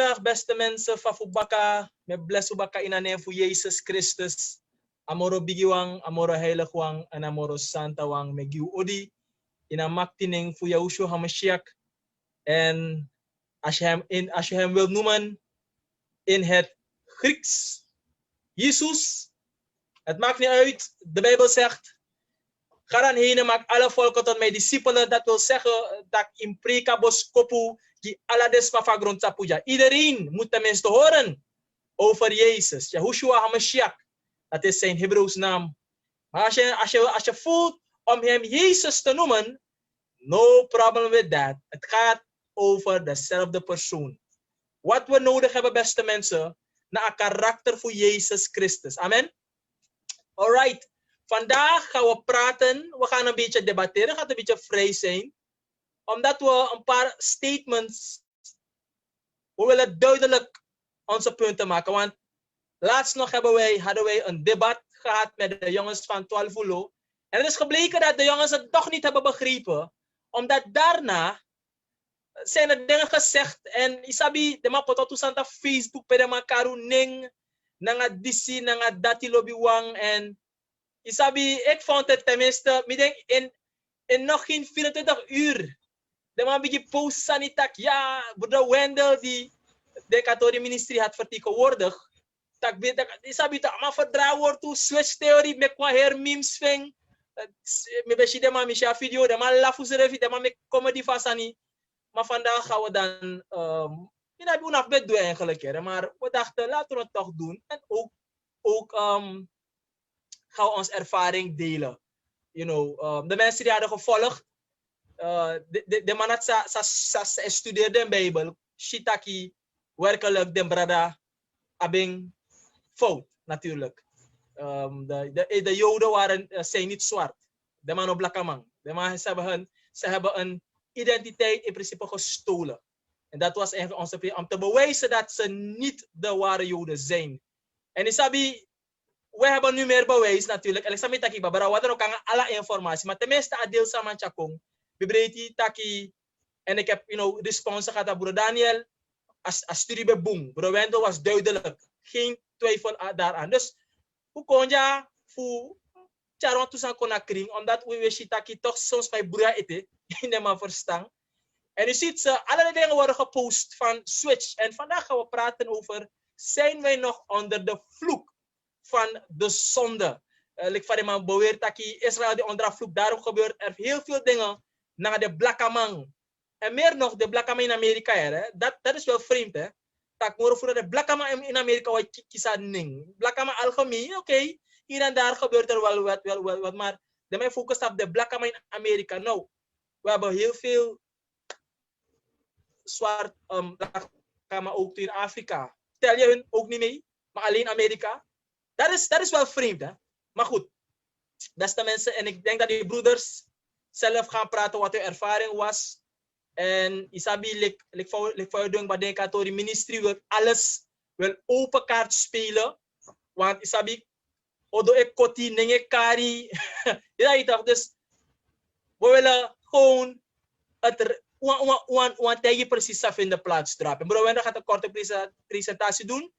Vandaag, beste mensen, Fafubaka, me bless ubaka in naam van Jezus Christus. Amoro bigiwang, amoro heiligwang, en amoro santawang, me giu odi. In een maktining voor Yahushua HaMashiach. En als je hem wilt noemen in het Grieks, Jezus, het maakt niet uit. De Bijbel zegt, ga dan heen en maak alle volken tot mijn discipelen. Dat wil zeggen dat in prekabos kopu die alle despafa grond tapuja. Iedereen moet tenminste horen over Jezus. Yahushua HaMashiach. Dat is zijn Hebreeuws naam. Maar als je voelt om hem Jezus te noemen, no problem with that. Het gaat over dezelfde persoon. Wat we nodig hebben, beste mensen, naar een karakter voor Jezus Christus. Amen. Alright. Vandaag gaan we praten. We gaan een beetje debatteren. Het gaat een beetje vrij zijn. Omdat we een paar statements. We willen duidelijk onze punten maken. Want laatst nog hadden wij een debat gehad met de jongens van 12 Ulo. En het is gebleken dat de jongens het toch niet hebben begrepen. Omdat daarna zijn er dingen gezegd. En isabi, de mapoto tusanta Facebook, pede makaru ning, nanga disi, nanga dati lobby wang. En isabi, ik vond het tenminste, ik denk in nog geen 24 uur. De man begint post sanitak, ja, broeder Wendel die de katholieke ministerie had vertegenwoordigd. Tak weet isabi tak ma verdrag wordt toe switch theorie met qua her memes ving. Me beshi de man misha video, de man lafu zerevi, de man me comedy fasani. Maar vandaag gaan we dan in heb unaf bed doen eigenlijk, maar we dachten laten we het toch doen en ook gaan we onze ervaring delen. You know, de mensen die hadden gevolgd, de man had studeerde de Bijbel, shitaki werkelijk de brada abing fout natuurlijk. De Joden zijn niet zwart. De man op blakkamang. De man ze hebben een identiteit in principe gestolen. En dat was eigenlijk onze plicht om te bewijzen dat ze niet de ware Joden zijn. En Isabi, we hebben nu meer bewijs natuurlijk. En ik zeg niet dat wat er ook aan alle informatie. Maar tenminste, adeel samen chakong. Bibreti taki. En ik heb, responsen gehad aan broer Daniel. Als studie bij boom. Broer Wendel was duidelijk. Geen twijfel daaraan. Dus, hoe kon je voor Charon toesan kon kring, omdat we weten dat je toch soms bij broer eten. In de man verstaan. En u ziet ze, allerlei dingen worden gepost van Switch. En vandaag gaan we praten over, zijn wij nog onder de vloek van de zonde? Like van de man beweert dat Israël die onder de vloek, daarom gebeurt er heel veel dingen naar de blakkamang. En meer nog, de blakkamang in Amerika, hè? Dat is wel vreemd, hè? Tak moro voor de blakkamang in Amerika, wat kisa ning. Blakkamang algemeen, oké. Hier en daar gebeurt er wel wat, maar de mij focust op de blakkamang in Amerika. Nou, we hebben heel veel zwart blakkamang ook in Afrika. Tel je hun ook niet mee, maar alleen Amerika. Dat is wel vreemd, hè? Maar goed, beste mensen, en ik denk dat die broeders zelf gaan praten wat hun ervaring was. En Isabi, voor doen bij de katholieke ministerie wil alles wil open kaart spelen. Want Isabi, odo ik koti, nenge kari. Ja, toch? Dus we willen gewoon het want je precies af in de plaats trappen. Bro, Wendel gaat een korte presentatie doen.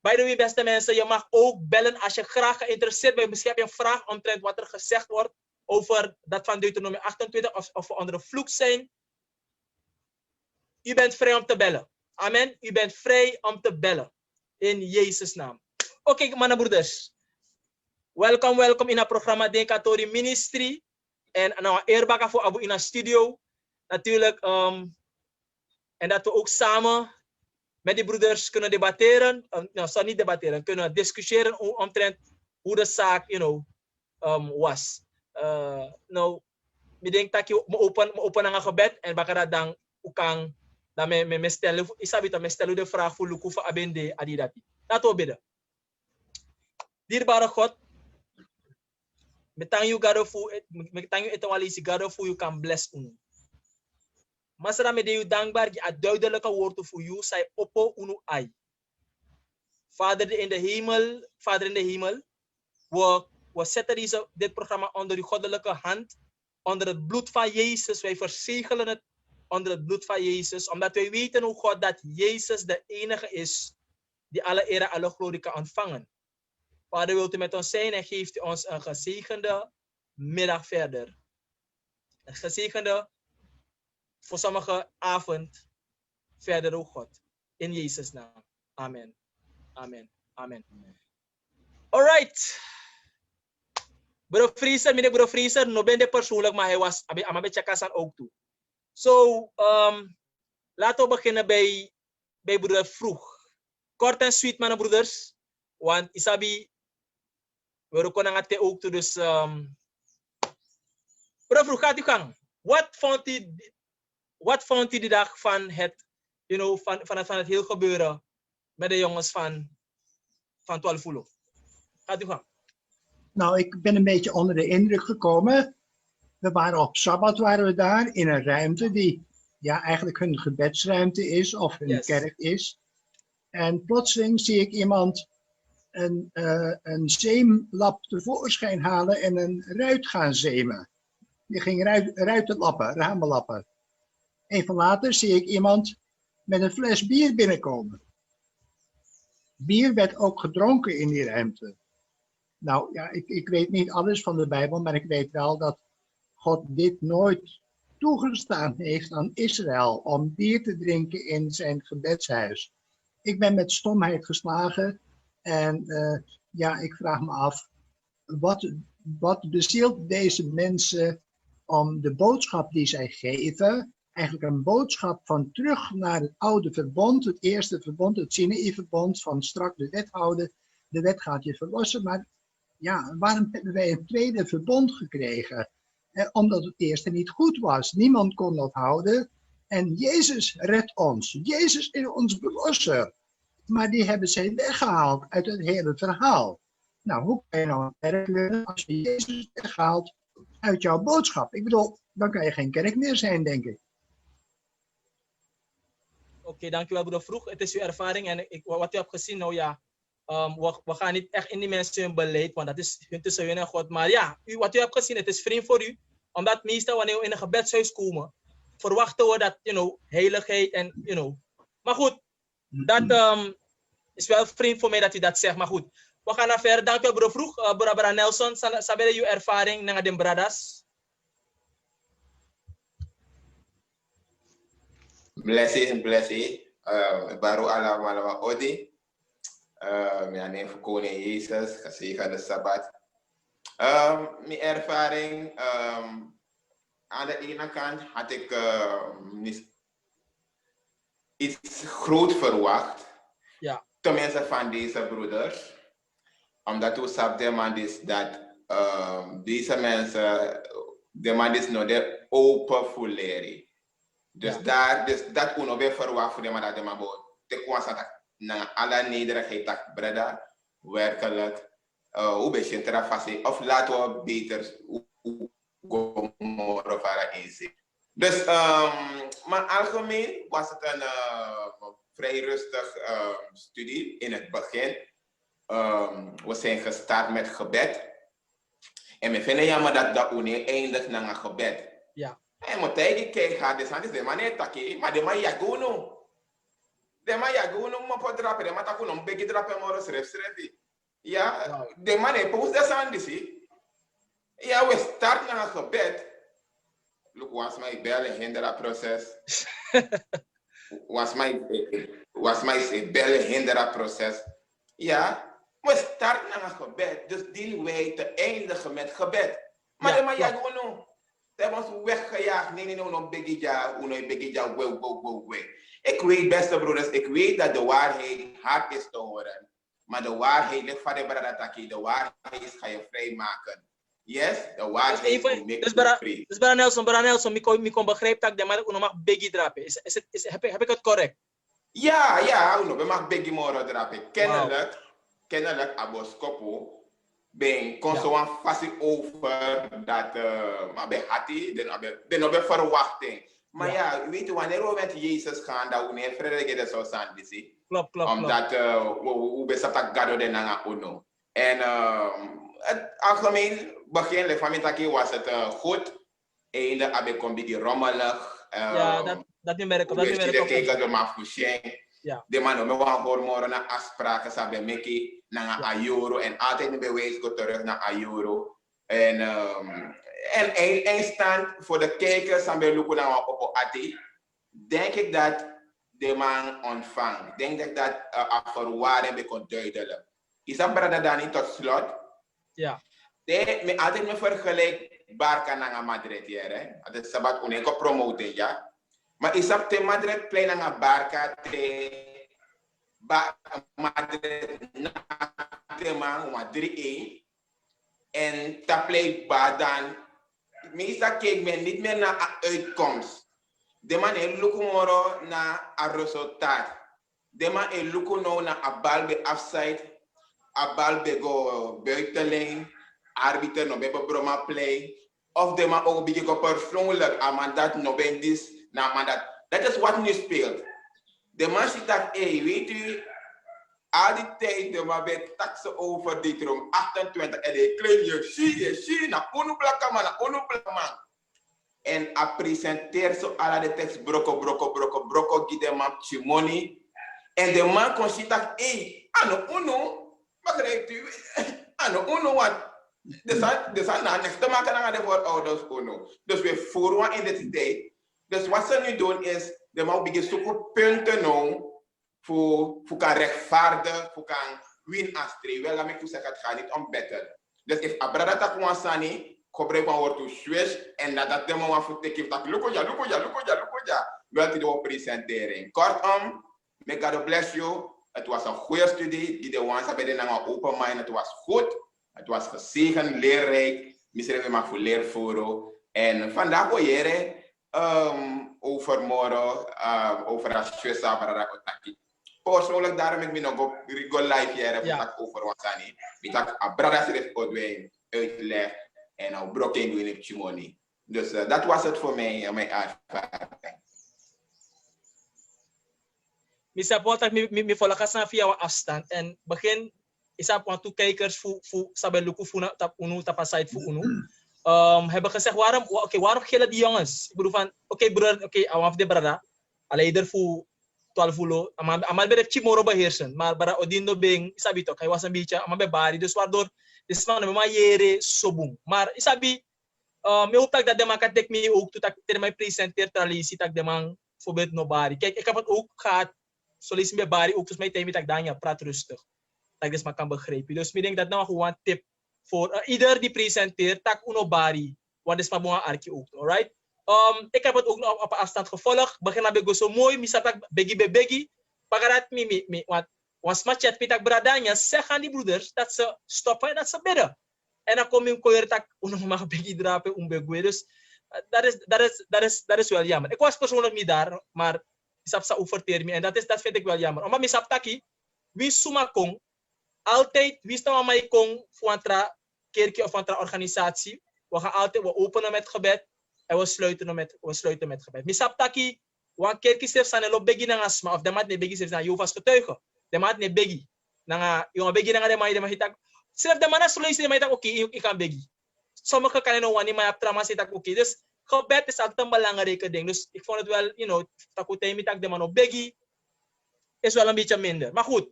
By the way, beste mensen, je mag ook bellen als je graag geïnteresseerd bent. Misschien heb je een vraag omtrent wat er gezegd wordt over dat van Deuteronomie 28 of we onder de vloek zijn. U bent vrij om te bellen. Amen. U bent vrij om te bellen. In Jezus' naam. Oké, mannen broeders. Welkom in het programma Denkatori Ministry. En nou, eerbakken voor Abu in een studio. Natuurlijk. En dat we ook samen met die broeders kunnen debatteren. Niet debatteren. Kunnen discussiëren omtrent hoe de zaak, was. Nou, ik denk dat je me open aan een gebed. En bakara dan ook kan. Dan me stellen. Isabita me stellen de vraag voor Luku voor Abende Adidati. Laten we bidden. Dierbare God. Met thank you God voor you kan bless ons. Masra me de u dankbaar je het duidelijke woord voor u zij oppo unu ai. Vader in de hemel, we zetten dit programma onder uw goddelijke hand, onder het bloed van Jezus. Wij verzegelen het onder het bloed van Jezus. Omdat wij weten hoe God dat Jezus de enige is die alle eer en alle glorie kan ontvangen. Vader, wilt u met ons zijn en geeft u ons een gezegende middag verder. Een gezegende, voor sommige avond verder, o God. In Jezus' naam. Amen. Amen. Amen. Alright. Bro Fraser, meneer Bro Fraser, no ben de persoonlijk, maar hij was aan beetje kasan ook toe. So, laten we beginnen bij broeder Vroeg. Kort en sweet, mijn broeders. Want isabi, we kunnen het ook toe, dus... Broeder Vroeg, gaat u gang. Wat vond u die dag van het, van het heel gebeuren met de jongens van 12 Ulo? Gaat u gang. Nou, ik ben een beetje onder de indruk gekomen. We waren op Sabbat, waren we daar, in een ruimte die ja, eigenlijk hun gebedsruimte is of hun kerk is. En plotseling zie ik iemand een zeemlap tevoorschijn halen en een ruit gaan zemen. Die ging ruiten lappen, ramen lappen. Even later zie ik iemand met een fles bier binnenkomen. Bier werd ook gedronken in die ruimte. Nou ja, ik weet niet alles van de Bijbel, maar ik weet wel dat God dit nooit toegestaan heeft aan Israël om bier te drinken in zijn gebedshuis. Ik ben met stomheid geslagen en ja, ik vraag me af, wat bezielt deze mensen om de boodschap die zij geven, eigenlijk een boodschap van terug naar het oude verbond, het eerste verbond, het Sinaï-verbond, van strak de wet houden, de wet gaat je verlossen, maar ja, waarom hebben wij een tweede verbond gekregen? Omdat het eerste niet goed was. Niemand kon dat houden. En Jezus redt ons. Jezus is ons verlosser. Maar die hebben zij weggehaald uit het hele verhaal. Nou, hoe kan je nou een kerk leren als je Jezus weghaalt uit jouw boodschap? Ik bedoel, dan kan je geen kerk meer zijn, denk ik. Oké, dankjewel broeder Vroeg. Het is uw ervaring en wat u hebt gezien, nou ja, we gaan niet echt in die mensen hun beleid, want dat is tussen hun en God. Maar ja, wat u hebt gezien, het is vreemd voor u. Omdat meestal wanneer we in een gebedshuis komen, verwachten we dat, heiligheid en, Maar goed, dat is wel vreemd voor mij dat u dat zegt. Maar goed, we gaan naar verder. Dank u broeder Vroeg. Broeder Nelson, sabi uw ervaring naar de bradas. Blessing. Baru ala malawa odi. Mijn naam is Koning Jezus, gezegende Sabbat. Mijn ervaring, aan de ene kant had ik iets groot verwacht. Ja. Tenminste van deze broeders. Omdat we sabden dat deze mensen, de man is nog de open volledig. Dus dat we nog weer verwacht voor de man dat de man te kwaad na alle nederigheid dat breda werkelijk hoe beetje terafase of laten we beter morgen vara inzien. Dus maar algemeen was het een vrij rustig studie in het begin. We zijn gestart met gebed en we vinden jammer dat we eindigt naar een gebed. Ja. En moet hij kijken gaat dus aan de man niet takken, maar de man jagono. De man jagono maar pot drapen, de man takken om begi drapen maar schrijf. Ja, de man heeft post dat aan die. Ja, we start naar een gebed. Look, was my bellen hinder proces. was my bellen hinder proces. Ja, we start naar een gebed. Dus die wij te eindigen met gebed. Maar de man jagono. Ze hebben ons weggejaagd. Nee, no, begija, we. Ik weet, beste broeders, ik weet dat de waarheid hard is te horen. Maar de waarheid ligt van de bradataki. De waarheid ga je vrijmaken. Yes, de waarheid will make you free. Dus Brother Nelson, ik kon begrijpen dat de man ook nog mag biggie drapen. Heb ik het correct? Ja, we mag biggie morgen drapen. Kennelijk, aboskopo. Ben constant vast over dat maar bij hati, dan op verwachting. Maar ja, weet je, wanneer we met Jezus gaan, dat we niet vrede dat zo zijn, Klopt. Omdat we besatak gado de nanga uno. En het algemeen begin van mijn was het goed. Einde heb ik een beetje rommelig. dat niet merk op. Dat niet merk op. Kijken we maar voor ja. De man, we gaan voor morgen naar afspraken samen met Mickey naar Ayuro en altijd een bewijs go terug naar Ayuro. En een stand voor de kijkers aan bij Luko naar op Ati. Denk ik dat de man ontvangt. Denk dat verwarring bekend duidelijk. Is dat brada dan niet tot slot? Ja. Me altijd me vergelijk Barca naar Madrid hier, hè? Dat is sabat unico promoten, ja. Maar is dat te Madrid play naar Barca te Madrid na te man 3-1 en ta play badan. Meestal kijkt men niet meer naar uitkomst. De man is lukumoro naar een resultaat. De man is lukumoro naar een bal bij afside, een bal bij go buitenlijn, arbiter no bij broma play. Of de man ook begint persoonlijk aan mandat no bij dis na mandat. Dat is wat nu speelt. De man zit daar, weet u, al die tijd de man bij taxen over dit room 28 en de klein je na onuplaka man. En a presenteer zo ala de tekst broko give de man chimoni. En de man kon zitten, ano uno, begrijpt u? Ano uno wat? Dus dat na niks te maken aan de voorouders uno. Dus we voeren een identiteit. Dus wat ze nu doen is, de man begint zoeken punten nou voor kan rechtvaardig, voor kan win astri. Wel, laat me zeggen, het gaat niet om battle. Dus if abrada tak wansani, gebruik maar woord to switch en dat de man voor teken dat luko ja. Wel te doen presentering. Kortom, may God bless you. Het was een goede studie. Die de ones hebben een open mind. Het was goed. Het was gezegend, leerrijk. Misschien we maar voor leervoeren. En vandaag wil je overmorgen over als Swissa Baradakotaki. Persoonlijk daarom ik nog go live hier over wat aan niet. Ik dacht, Brada schrift uitleg en nou broken doen in Chimoni. Dus dat was het voor mij, mijn ervaring. Misa Potak, mi volgen gaan via afstand en begin is op want toekijkers voor sabeluku voor tap unu tapasite voor unu. Hebben gezegd waarom gillen die jongens? Ik bedoel van broer, awaf de brada. Leider voor 12 ulo. Amal berep chimoro beheersen, maar bara odindo beng isabi toch hij was een beetje amal be bari dus waardoor de man me yere sobung. Maar isabi me hoop dat de man kan tek me ook tot ter mij presenteer traditie dat de man voorbeeld no bari. Kijk, ik heb het ook gehad. Solis me bari ook dus mij tijd met dan ja praat rustig. Dat is maar kan begrijpen. Dus ik denk dat nou gewoon tip voor ieder die presenteert tak uno bari. Want is maar boa arki ook, alright? Ik heb het ook nog op afstand gevolgd. Begin naar zo mooi, misatak begi. Pagarat mi want was machet pitak bradanya zeg aan die broeders dat ze stoppen en dat ze bidden. En dan kom je koer tak uno mag begi drapen umbegwe. Dus dat is wel jammer. Ik was persoonlijk niet daar, maar misap sa overteer me en dat vind ik wel jammer. Maar misap taki wie suma kong altijd wie staan mij kong voor een kerkje of een organisatie. We gaan altijd openen met gebed. En we sluiten met gebed. Misap taki, wan kerkje zelfs aan de begi na asma of de maat ne begi zelfs na Jehovah's getuigen. De maat ne begi. Na yung begi na de maat de mahitak. Zelfs de maat sluit de mahitak oké, ik kan begi. Sommige kan no wani maar trauma sitak oké. Dus gebed is altijd een belangrijke ding. Dus ik vond het wel, takutay mitak de man op begi is wel een beetje minder. Maar goed,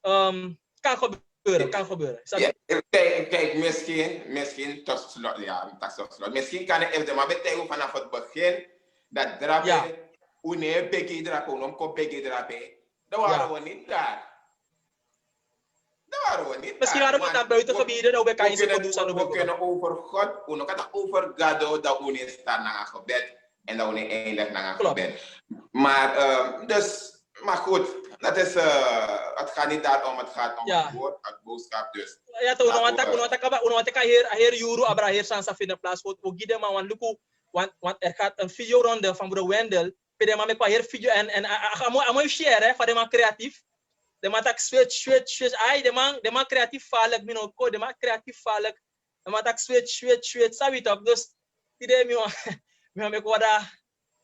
kan gebeuren. Ja, kijk, misschien tot slot, misschien kan ik even maar betekenen vanaf het begin dat drapen, une begi drapen, onom begi drapen, dan waren we niet daar. Misschien waren we naar buiten gebieden, nou we kunnen over God, we kunnen over Gado, dat we niet staan naar gebed en dat we niet eindig naar gebed. Maar, maar goed, dat is, het gaat niet daarom, het gaat om het woord, het boodschap dus. Ja, toch, want ik hier Juru Abra hier Sansa in de plaats, we gieden maar want luku, want er gaat een videoronde van broer Wendel, pede maar met hier video en amoy share, van de man creatief, de man tak switch, ai de man creatief valk, mino ko, de man creatief valk, de man tak switch, sabi toch, dus die me kwada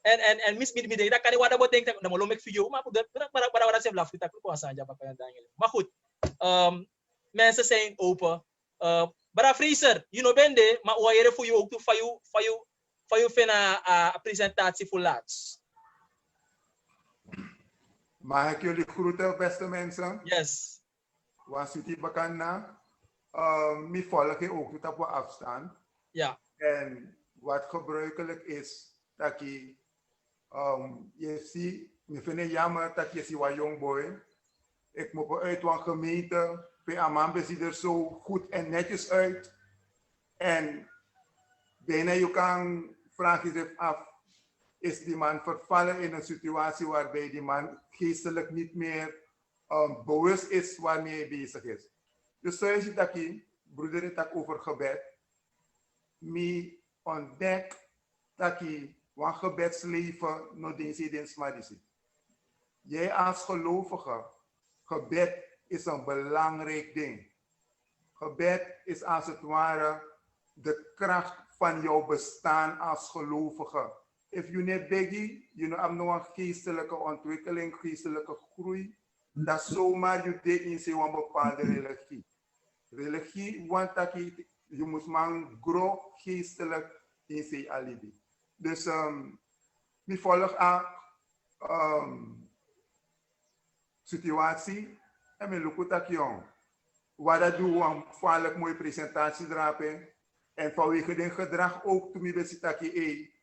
en mis midday dat kan ik wat dat denk dat ik video maar dat zelf laat ik ook aan maar goed mensen zijn open bara freezer bende maar hoe je voor je ook toe voor je vindt een presentatie voor laatst. Mag ik jullie groeten, beste mensen? Yes. Was u die bekend na? Mi volg je ook tot op afstand. Ja. En wat gebruikelijk is, dat je ziet, ik vind het jammer dat je ziet wat jong boy. Ik moet uit een gemeente, bij Amman ziet er zo goed en netjes uit. En bijna je kan vragen je af, is die man vervallen in een situatie waarbij die man geestelijk niet meer bewust is waarmee hij bezig is. Dus zoals je dat hier, broeder, het over gebed. Me ontdek dat je een gebedsleven nog eens is. Jij als gelovige, gebed is een belangrijk ding. Gebed is als het ware de kracht van jouw bestaan als gelovige. If you need biggie, you have nog een geestelijke ontwikkeling, geestelijke groei. Dat zomaar je dit in een bepaalde religie. Religie, want dat je moet man grow geestelijk in zijn alibi. Dus we volgen aan situatie en we lopen dat jong. Wat dat doen, een vaarlijk mooie presentatie drapen. En vanwege dit gedrag ook toen we bezig dat je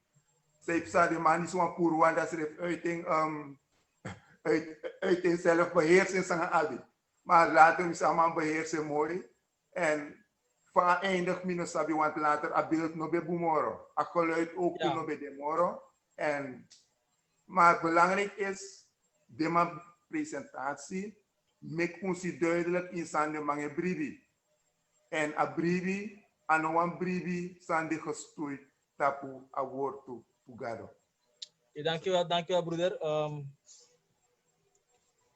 zij de man is zo'n poerwan dat ze uit zelfbeheersing zijn abi. Maar later is allemaal beheersen mooi. En van eindig minus sabi, want later a beeld no be bumoro. A geluid ook no be de moro. Maar belangrijk is, de presentatie, make ons duidelijk in zijn mange brivi. En a brivi, aan een brivi, zijn de gestoeid tapu a woord toe. Dankjewel broeder.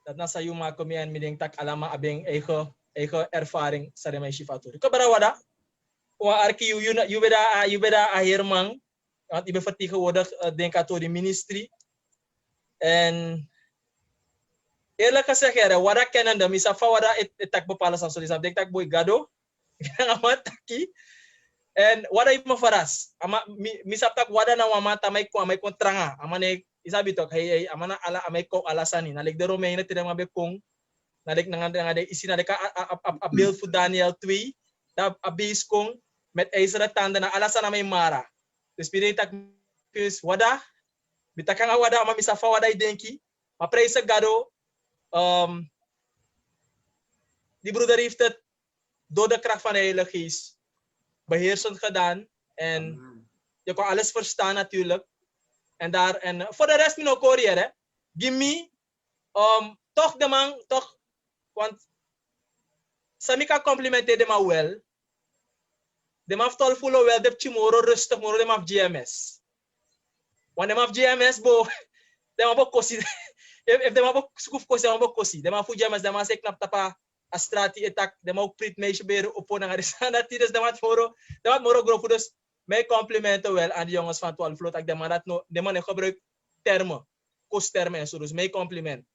Dat na sayo maken me en midden tak alama abeng eigen ervaring sa de mijn shifatori. Kabara wada. Wa arki you beda a herman. Want ik ben vertegenwoordig denk aan de ministry. En eerlijk gezegd, wada kennen de misafa wada het tak bepalen sa solis. Denk tak boy gado. Ngamat taki. En wada ima faras ama misap tak wada na wamata may kon tranga amane isabi tok hey amana ala amay ko alasani nalik de Romein na tidang mabe kong nalik ngade isina de ka a build for Daniel 2 da abis kong met Ezra tanda na alasan na may mara dus pide tak wada bitakanga wada ama misafa wada idenki ma praise gado die broeder heeft het door de kracht van de Heilige Geest beheersend gedaan en je kan alles verstaan natuurlijk en voor de rest no courier hè give me toch de man toch want samika complimenteer de man wel de man heeft full wel de chimoro rustig moro de man GMS want de man GMS bo de man bo kosi if de man bo skuf kosi de man bo kosi de man fu GMS de man se knap tapa a strati etak de man prit meisje beren op na garisana tides de man moro grof dus mijn complimenten wel aan de jongens van 12 vloot ik de man dat no de man gebruik termen kosttermen en zo dus mijn compliment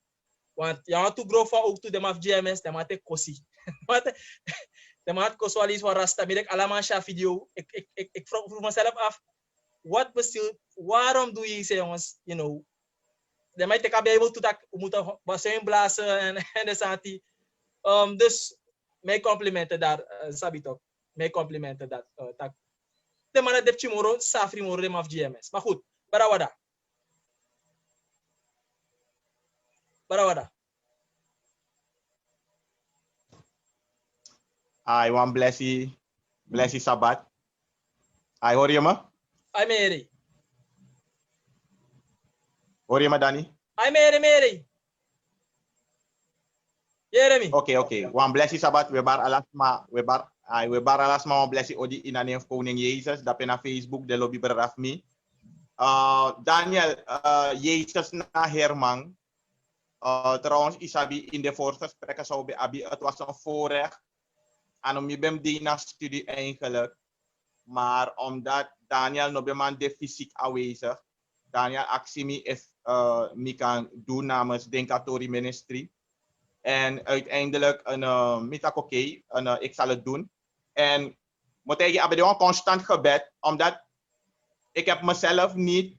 want ja tu grof ook tu de man GMS de man te kosi de man kosi wel iets van rasta midek allemaal sha video ik vroeg mezelf af wat bestil waarom doe je jongens you know de man te kabel tu tak moeten basen blazen en de sati dus mijn complimenten daar sabito mijn complimenten dat tak de man de chimoro safri moro de maf GMS maar goed barawada I want blessy Sabbath. I hoor je me? ai Mary Hoor je me Danny? ai Mary Jeremy. Oké. Wan blessie Sabbath. We bar alas ma wan blessie odi in naam van koning Jezus. Dat na Facebook de lobby beraf me. Daniel, Jezus na Herman. Trouwens, Isabi in de vorige gesprekken zou bij Abi. Het was een voorrecht. En om je bent die studie eigenlijk. Maar omdat Daniel nog bij de fysiek aanwezig. Daniel actie is me kan doen namens Denkatori Ministry. En uiteindelijk ik zal het doen. En moet je hebben een constant gebed, omdat ik heb mezelf niet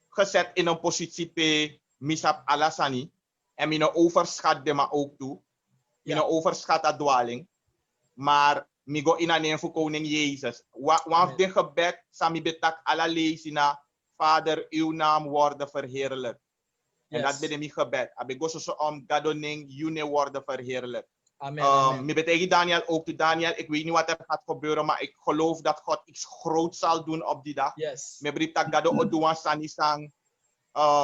gezet in een positie pe misap alasani. En mijn overschat de ma ook toe. Mijn overschat de dwaling. Maar mi go in een voor koning Jezus. Want de gebed sami betak ala lezina. Vader, uw naam worden verheerlijkt. En dat ben ik gebed. Abe go so om gadoning june worden verheerlijkt. Amen. Mi betegi Daniel ook toe. Daniel, ik weet niet wat er gaat gebeuren, maar ik geloof dat God iets groot zal doen op die dag. Yes. Me brita gado oduan sani sang.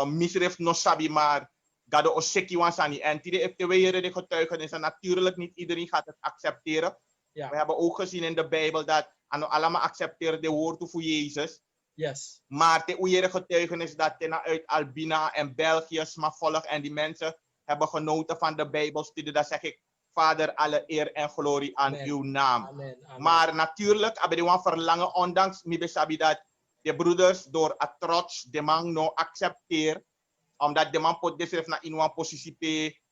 Misref no sabi maar. Gado oseki wan sani. En tide heeft de weer de getuigenis. En natuurlijk niet iedereen gaat het accepteren. Ja. We hebben ook gezien in de Bijbel dat allemaal accepteren de woord voor Jezus. Yes. Maar de oeiere getuigenis dat uit Albina en België, volk en die mensen hebben genoten van de Bijbelstudie. Dat zeg ik, Vader, alle eer en glorie aan uw naam. Amen. Amen. Maar natuurlijk hebben we verlangen, ondanks mi dat de broeders door het trots de man no accepteer, omdat de man pot desref na in een positie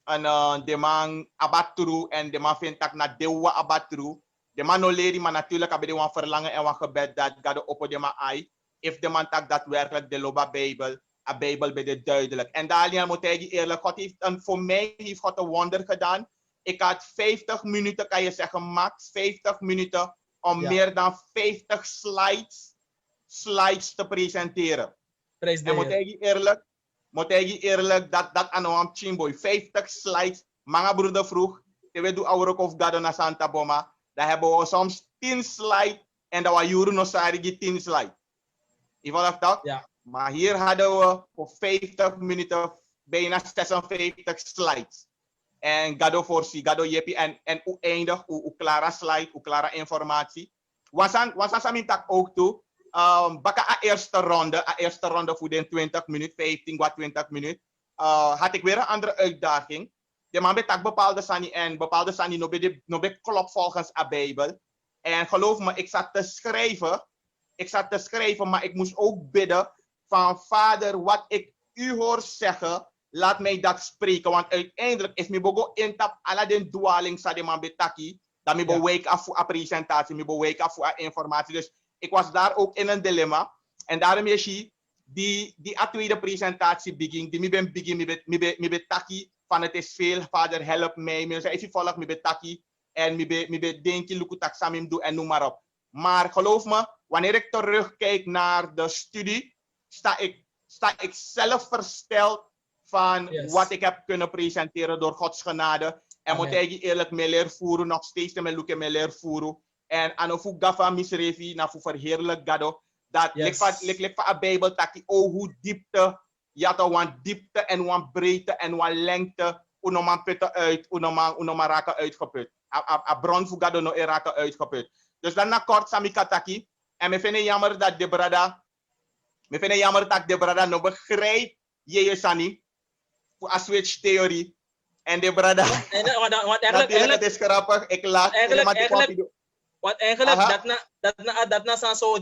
en de man abatru en de man vindt dat na dewa abatru. De man no leri, maar natuurlijk hebben we verlangen en wat gebed dat God op de man ai. If de man tak daadwerkelijk de loba Bijbel, a Bijbel bij de duidelijk. En Daniel moet ik eerlijk, God heeft voor mij heeft God een wonder gedaan. Ik had 50 minuten, kan je zeggen, max 50 minuten om meer dan 50 slides te presenteren. Prijs de En moet ik eerlijk, dat aan een chimboy, 50 slides. Mga broeder vroeg, we doen our of God na Santa Boma. Dan hebben we soms 10 slides en dan we jaren nog samen 10 slides. Je volgt dat? Ja. Maar hier hadden we voor 50 minuten bijna 56 slides. En gado voorzie, gado jepi en hoe eindig, hoe klare slide, hoe klare informatie. Wasan samin tak ook toe. Baka a eerste ronde voor de 20 minuten, 15 wat 20 minuten. Had ik weer een andere uitdaging. De man betak bepaalde sani en bepaalde sani no be klop volgens a Bijbel. En geloof me, ik zat te schrijven, maar ik moest ook bidden van Vader, wat ik u hoor zeggen, laat mij dat spreken. Want uiteindelijk is mi bogo intap ala den dwaling sa de man betaki, dat mi bo wake af voor a presentatie, mi bo wake af voor a informatie. Dus ik was daar ook in een dilemma. En daarom is die tweede presentatie begin, die mi ben begin, mi betaki van het is veel, Vader help mij. Mi zei, volg mi betaki en mi be denki lukutak samim doe en noem maar op. Maar geloof me, wanneer ik terugkijk naar de studie, sta ik zelf versteld van wat ik heb kunnen presenteren door Gods genade. En moet ik eerlijk mee leren voeren, nog steeds mee leren voeren. En aan of gafa misrevi, na voor verheerlijk gado, dat lik van a Bijbel taki, oh hoe diepte, ja toch, want diepte en want breedte en want lengte, unoman putten uit, unoman raken uitgeput. A bron voor gado no raken uitgeput. Dus dan na kort samikataki. En me vind het jammer dat de brada no begrijpt Jejesani voor a switch theorie. En de brada natuurlijk is grappig. Ik laat want eigenlijk dat na zo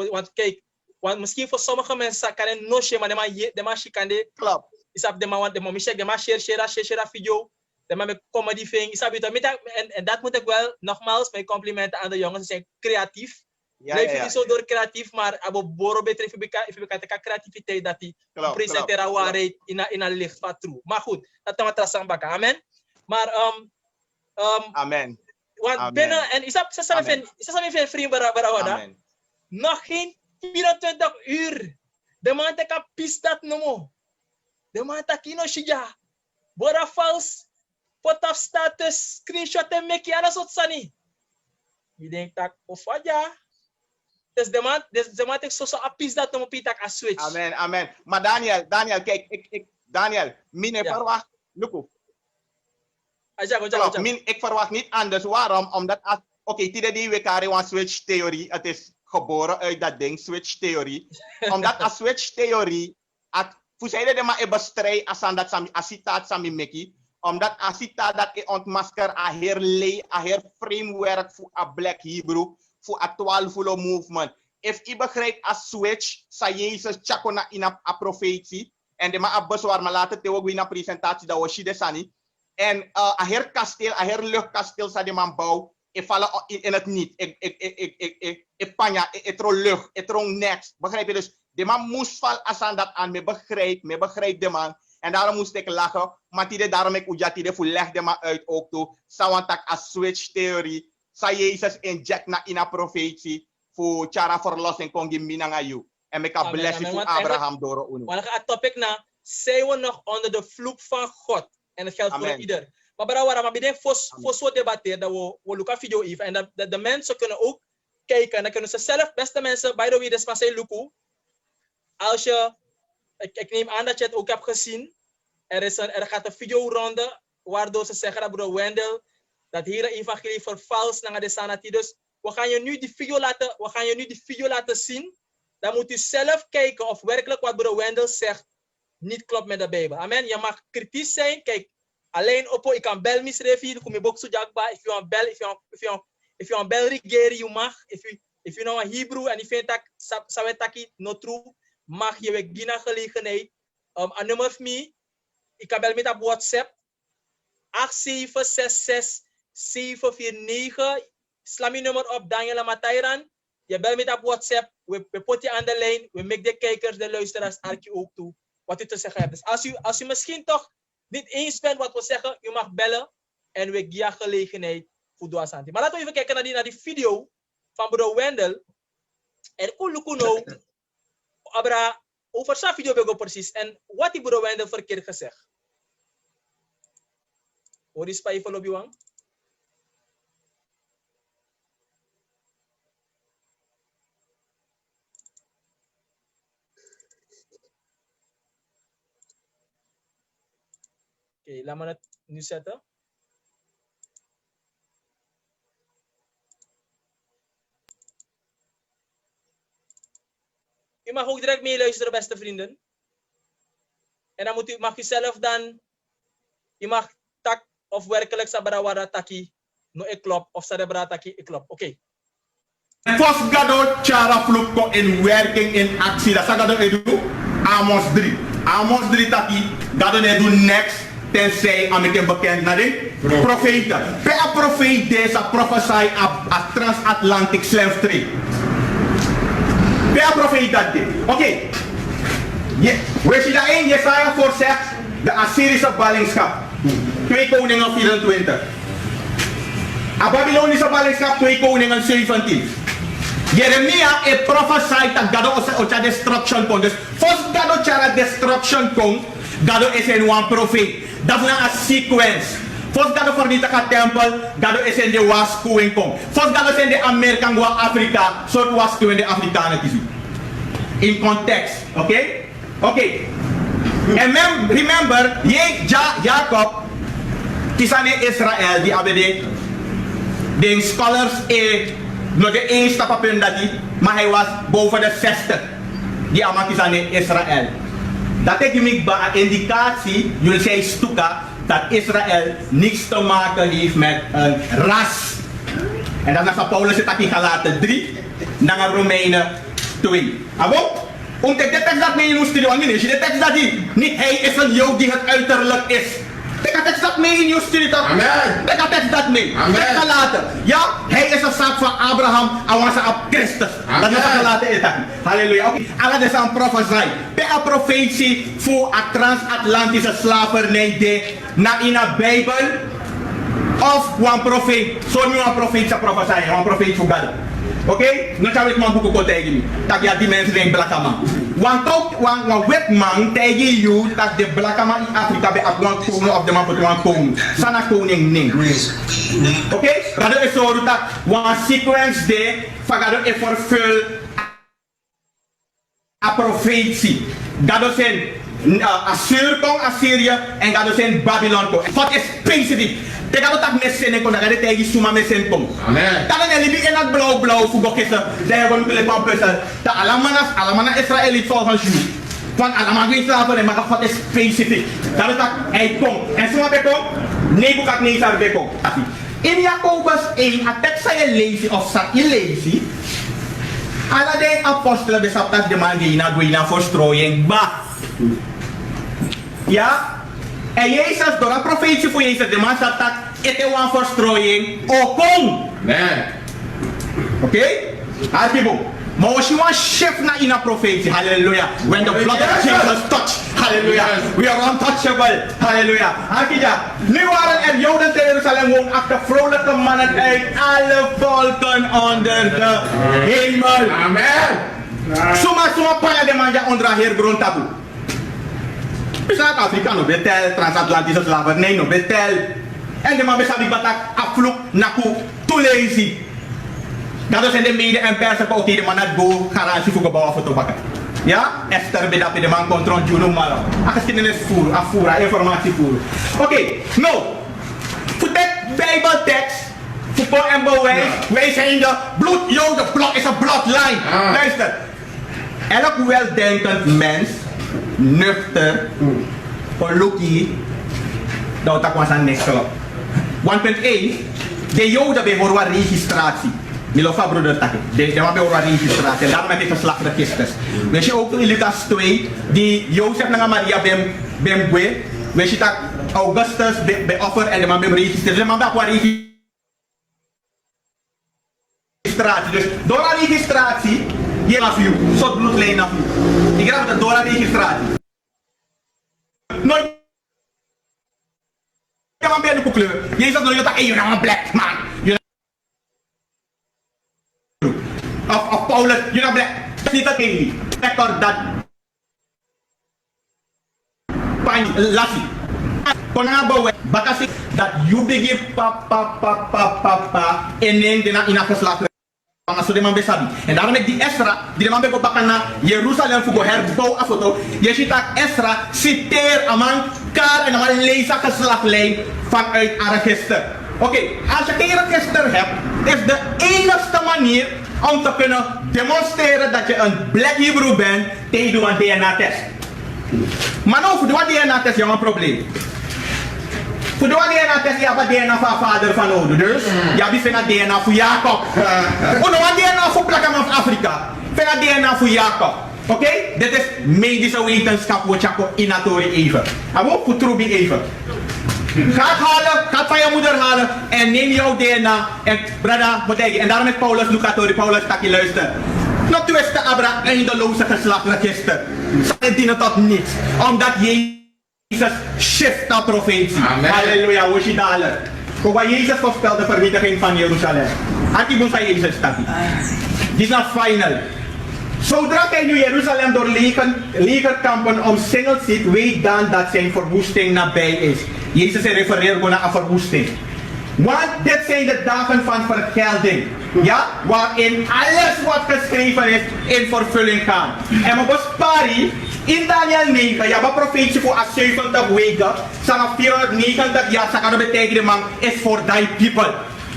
want kijk, want misschien voor sommige mensen kan het no shema de man shikande. Klopt. Isap de man want de man share video. De man met comedy thing. Isap en dat moet ik wel nogmaals mijn complimenten aan de jongens. Ze zijn creatief. Blijf je niet zo door creatief, maar abo boro betreft even bekijken creativiteit dat die presenteren waarheid in een licht van true. Maar goed, dat dan wat trasang baka. Amen. Maar amen. Want binnen en isap sa vriend barawada. Nog geen 24 uur. De man teka pis dat nomo. De man takino shija. Bora vals. Potaf status, screenshot en meki alles wat sani. Je denkt dat of ja. Dus de man tek zo apis dat nomo pitak a switch. Amen. Maar Daniel, kijk, Daniel, mine verwacht, Luko. Ik verwacht niet anders. Waarom? Omdat, die we karen een switch theorie. Het is geboren uit dat ding, switch theorie. Omdat a switch theorie, fusijde de ma e bestrijd asan dat sami asitaat sami meki. Omdat asita dat e ontmasker a her framework voor a black Hebrew, voor a 12 movement. If I begrijp a switch, sa Jezus chakona in a profetie. En de ma a bezwaar, maar later te ook in a presentatie dat was de sani. En a her kasteel, a her luchtkasteel sa de man bouw, ik vallen in het niet. panja, etro lucht, etro next. Begrijp je? Dus de man moest val asan dat aan me begrijp de man. En daarom moest ik lachen. Maar daarom ik ujatide voor leg de man uit ook toe. Sawantak a switch theorie. Sa Jezus inject na ina profetie. Voor chara verlossing kon je minanga you. En ik kan bless je voor Abraham door unu. Maar het topic na, zijn we nog onder de vloek van God. En het geldt voor ieder. Maar waarom we denken voor zo debatteren dat we lukken video even. En dat de mensen kunnen ook kijken. En dan kunnen ze zelf, beste mensen, by the way, dus van zijn luku. Als je, ik neem aan dat je het ook hebt gezien. Er gaat een video ronde, waardoor ze zeggen dat broer Wendell, dat hele evangelie vervals naar de sanati. Dus we gaan je nu die video laten zien. Dan moet u zelf kijken of werkelijk wat broer Wendell zegt niet klopt met de Bijbel. Amen. Je mag kritisch zijn. Kijk, alleen op, ik kan bel misrevi, kom je box jakba. If you want bel, if you want bel rigeri, you mag. If you know a Hebrew en if you tak sawetaki no true, mag je weg gina gelegenheid. Een nummer van mij, ik kan bel met op WhatsApp 8766-749. Slam je nummer op Daniela Matairan. Je bel met op WhatsApp. We put je aan de lijn. We make de kijkers, de luisteraars, arkie ook toe. Wat u te zeggen hebt. Dus als u misschien toch niet eens bent wat we zeggen, u mag bellen. En we geven gelegenheid voor doasanti. Maar laten we even kijken naar die video van broer Wendell. En Ulukuno, Abra, over zijn video ben ik precies. En wat die broer Wendell verkeerd gezegd. Hoor die spijt van Lobiwang? Oké, laat me het nu zetten. U mag ook direct meeluisteren, beste vrienden. En dan mag u zelf dan, u mag tak of werkelijk sabrawara taki, no ik klop, of sabrawara taki, ik klop. Oké. First gado chara flukko in werking in actie. Dat gado edu Amos 3. Amos 3 taki gado edu next tenzij amiken bekend naar de profeten. Bij een profeet deze prophesy a transatlantic slave trade. Bij een profeet dat dit. Oké. We zien daarin Jesaja voorzegt de Assyrische ballingschap. 2 Koningen 24. A Babylonische ballingschap 2 Koningen 17. Jeremia e prophesied dat God ocha destruction kon. Dus first God ocha destruction kon, God is in one prophet. Dat is een sequence. First God vernietigt het tempel, God is in de waskuing kom. First God is in de Amerika wa Afrika, soort waskuing de Afrikanen kiezen. In context, oké? Oké. En remember, Jacob, kisane Israël, die hebben de scholars nog de 1 stap op hun dat maar hij was boven de 60. Die amakis aan Israël. Dat is een indicatie, jullie zeggen stuka, dat Israël niks te maken heeft met een ras. En dat is naar Paulus het in Galaten 3, naar Romeinen 2. Abo? Omdat de tekst dat mee in uw studie, want de tekst dat niet hij is een Jood die het uiterlijk is. Denk dat dat mee in je studie. Amen. Denk dat mee. Amen. Gelaten. Ja, hij is een zaak van Abraham. Hij was op Christus. Dat is gelaten. Halleluja. Oké. Allah is een profetie. Bij een profetie voor een transatlantische slavernij na in de Bijbel. Of een profeet. Zo nu een profeet zou profetie. Een profeet voor God. Oké? Nu gaan we het man boeken tegen me. Dat ja die mensen zijn blakke want ook een wetman tegen jou dat de blakke man in Afrika bij afgang komen op de man voor een koning. Sana koning niet. Oké? Dat is zo dat een sequence de van is vervuld een profetie. Dat is een Assyrië en dat is een Babylon. Wat is specifiek? Teka ko tak mesen ko na kada tegi suma mesen ko. Amen. Tala ne libi enat blauw fu gokesa. Dai ko le pa pesa. Ta alamana Israël volgens jou. Van alamana Israël ne maar wat is specifiek. Dat tak hij kom. En suma be kom. Nebukadnezar be kom. In Jacobus 1 a tekst je lezen of sa je lezen. Alla de apostelen besaptak de man die na doina verstrooiing ba. Ja. En Jezus, door een profetie voor Jezus, de man zat dat het is een verstrooiing ook kon. Amen. Oké? People, maar als je een shift naar in een profetie, hallelujah. When the blood of Jesus touch, hallelujah. We are untouchable, hallelujah. Akija, nu waren er Joden te Jeruzalem woon achter vrolijke mannen uit alle volken onder de hemel. Amen. Suma paya de manja onder heer grond tabu. Zuid-Afrika no betel transatlantische slavernij no betel. En de man besabi batak afloek naku tulezi. Dat is in de mede en persen ook die de man het go garantie voor gebouwen voor tobakken. Ja, Esther bedapt de man controle Juno Maro. A geschiedenis voeren, afvoeren, informatie voeren. Oké, nou, voor de Bijbeltekst, voor Paul en bewijs, wij zijn de bloedjoden, blok is een bloodline. Luister, elk weldenkend mens, nuchter, gelukkig, dat was aan niks geloof. 1.1, de Joden behoren registratie. Milofa broeder takke. De behoren registratie. En daarom heb ik geslachtregisters. Weet je ook in Lucas 2, die Jozef en Maria bem gwe. Weet je dat Augustus be offer en de man bem registratie. De man dat was registratie. Dus door een registratie, je af u, soort bloedlijn af u. Ik graag dat door een registratie. Nooit. Je man ben de kleur. Je zegt nooit dat je nou een black man. Of Paulus, you know black. Niet dat ik record dat. Pani, lassie. Konabo, bakasi dat you begin pa en neem de na in geslacht. Als de man besabi. En daarom ik die Esra, die de man beko bakken naar Jeruzalem voor herbouw affoto. Je ziet dat Esra citeer aan man kaart en aan man lezen geslachtlijn vanuit een register. Oké, als je geen register hebt, is de enige manier om te kunnen demonstreren dat je een Black Hebrew bent tegen een DNA-test. Maar nou, voor de DNA-test is een probleem. Voor de DNA-test je hebt een DNA van vader van ouder. Dus je hebt een DNA voor Jacob. Voor de DNA voor plakken van Afrika. Een DNA voor Jacob. Oké? Dit is medische wetenschap wat je in Atori even. En ook voor Trubi even. Ga van je moeder halen en neem jouw DNA en brada, wat denk je? En daarom is Paulus Lucatori, Paulus takje luister. Nog twisten Abra eindeloze geslachtregister. Zij dienen tot niets, omdat Jezus shift naar profetie. Halleluja, hoe is je daler? Kijk wat Jezus voorspelde de vernietiging van Jeruzalem. Antibus van Jezus takje. Dit is nog final. Zodra hij nu Jeruzalem door legerkampen omsingeld ziet, weet dan dat zijn verwoesting nabij is. Jezus refereert naar een verwoesting. Want dit zijn de dagen van vergelding. Ja, waarin alles wat geschreven is in vervulling gaat. En we besparen in Daniel 9, ja, wat profetie voor 70 weken, zijn 490 jaar, dat betekent man is voor die people.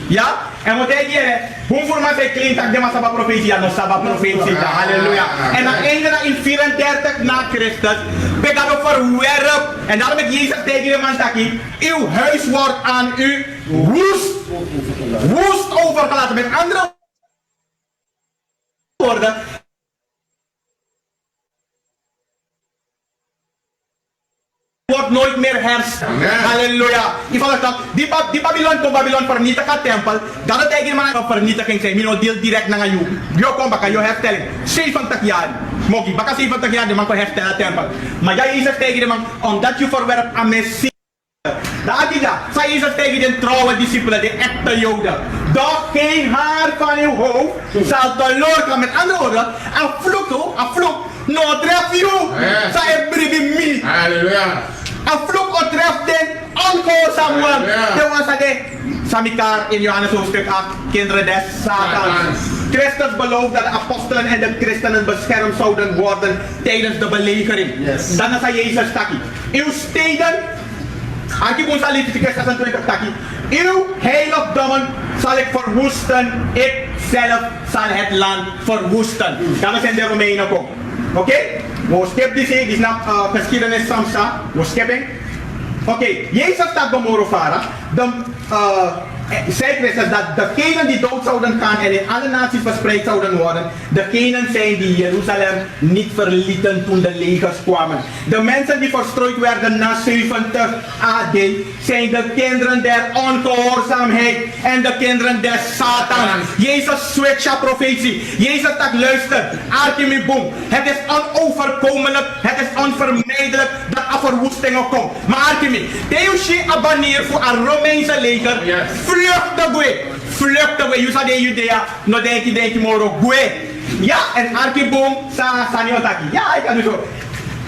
Ja, en wat denk je? Hoe voor mij klinkt dat de Masaba profetie, ja, Masaba profetie, halleluja. En dan eindigen in 34 na Christus, ben dat verwerp. En daarom met Jezus tegen de man dat uw huis wordt aan u woest overgelaten. Met andere woorden, wordt nooit meer hersteld. Halleluja. Die Babylon vernietigt het tempel. Dat het eigenlijk een vernietiging zijn. Mino deel direct naar jou. Je komt bakken, je herstelling. 70 jaar. Mogi, bakken 70 jaar, de man kan herstellen het tempel. Maar jij Jezus tegen de man, omdat je verwerpt aan Messias. Dat is dat. Zij Jezus tegen de trouwe discipelen, de echte Joden. Doch geen haar van uw hoofd zal teloor gaan. Met andere woorden, een vloek, no tref you. Zij bribi mi. Halleluja. Een vloek treft den ongehoorzaam worden. De was dat Samikar in Johannes hoofdstuk 8, kinderen des Satans. Christus belooft dat de apostelen en de christenen beschermd zouden worden tijdens de belegering. Yes. Dan is Jezus taki. Uw steden, Antibus Leviticus 26 taki. Uw heiligdommen zal ik verwoesten, ik zelf zal het land verwoesten. Dat is in de Romeinen ook. Oké? We skip dit is naar geschiedenis Samsa. We skipping. Oké, Jezus staat bij Morofara. zei Christus dat degenen die dood zouden gaan en in alle naties verspreid zouden worden, degenen zijn die Jeruzalem niet verlieten toen de legers kwamen. De mensen die verstrooid werden na 70 AD zijn de kinderen der ongehoorzaamheid en de kinderen des Satan. Jezus switcha profetie. Jezus dat luistert. Archimi boom. Het is onoverkomelijk, het is onvermijdelijk dat er verwoestingen komt. Maar Archimi, Deusje abonneer voor een Romeinse leger. Vlucht away. Vlucht away. Je zei de Judea, no denk je moro, gue. Ja, en Archiboom, sa niet ontaki. Ja, ik kan het zo.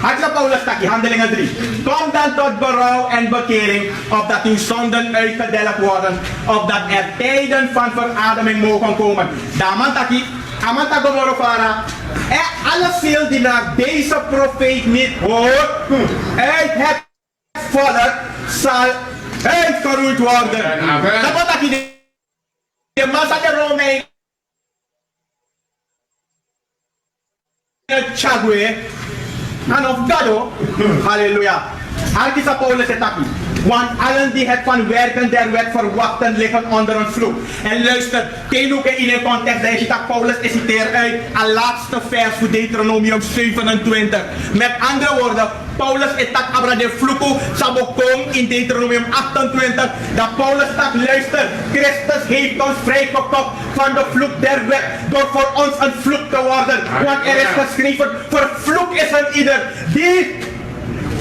Hartelijk Paulus taki, handelingen 3. Kom dan tot berouw en bekering, opdat uw zonden uitgedelgd worden, opdat er tijden van verademing mogen komen. Daman taki, amanta gomorofara. Alle ziel die naar deze profeet niet hoort, uit het volk zal uitgeroeid worden. Dat taki de massa de Romein. Chagwe. En of Gado, halleluja. Al is Paulus het taki. Want allen die het van werken der wet verwachten liggen onder een vloek. En luister, Kenuke in een context, daar is dat Paulus citeert uit een laatste vers voor Deuteronomium 27. Met andere woorden, Paulus is dat abra de vloeko sabokom in Deuteronomium 28. Dat Paulus dat luister, Christus heeft ons vrijgekocht van de vloek der wet door voor ons een vloek te worden. Want er is geschreven, vervloek is een ieder die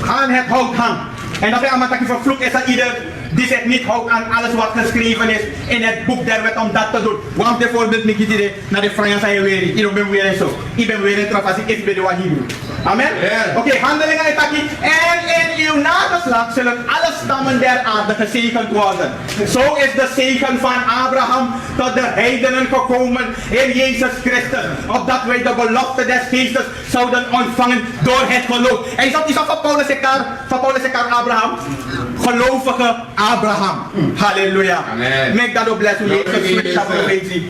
aan het hout hangt. En dat is allemaal dat je vervloekt is aan ieder die zich niet houdt aan alles wat geschreven is in het boek der wet om dat te doen. Want bijvoorbeeld met je naar de Frans zijn weer, ik ben weer en zo. Ik ben weer in traf als ik ben de Wahibru. Amen? Yeah. Oké, handelingen is aquí. En in uw nageslacht zullen alle stammen der aarde gezegend worden. Zo is de zegen van Abraham tot de heidenen gekomen in Jezus Christus. Opdat wij de belofte des Geestes zouden ontvangen door het geloof. En is dat van Paulus en Abraham? Gelovige Abraham. Halleluja. Make that a blessing. Jezus,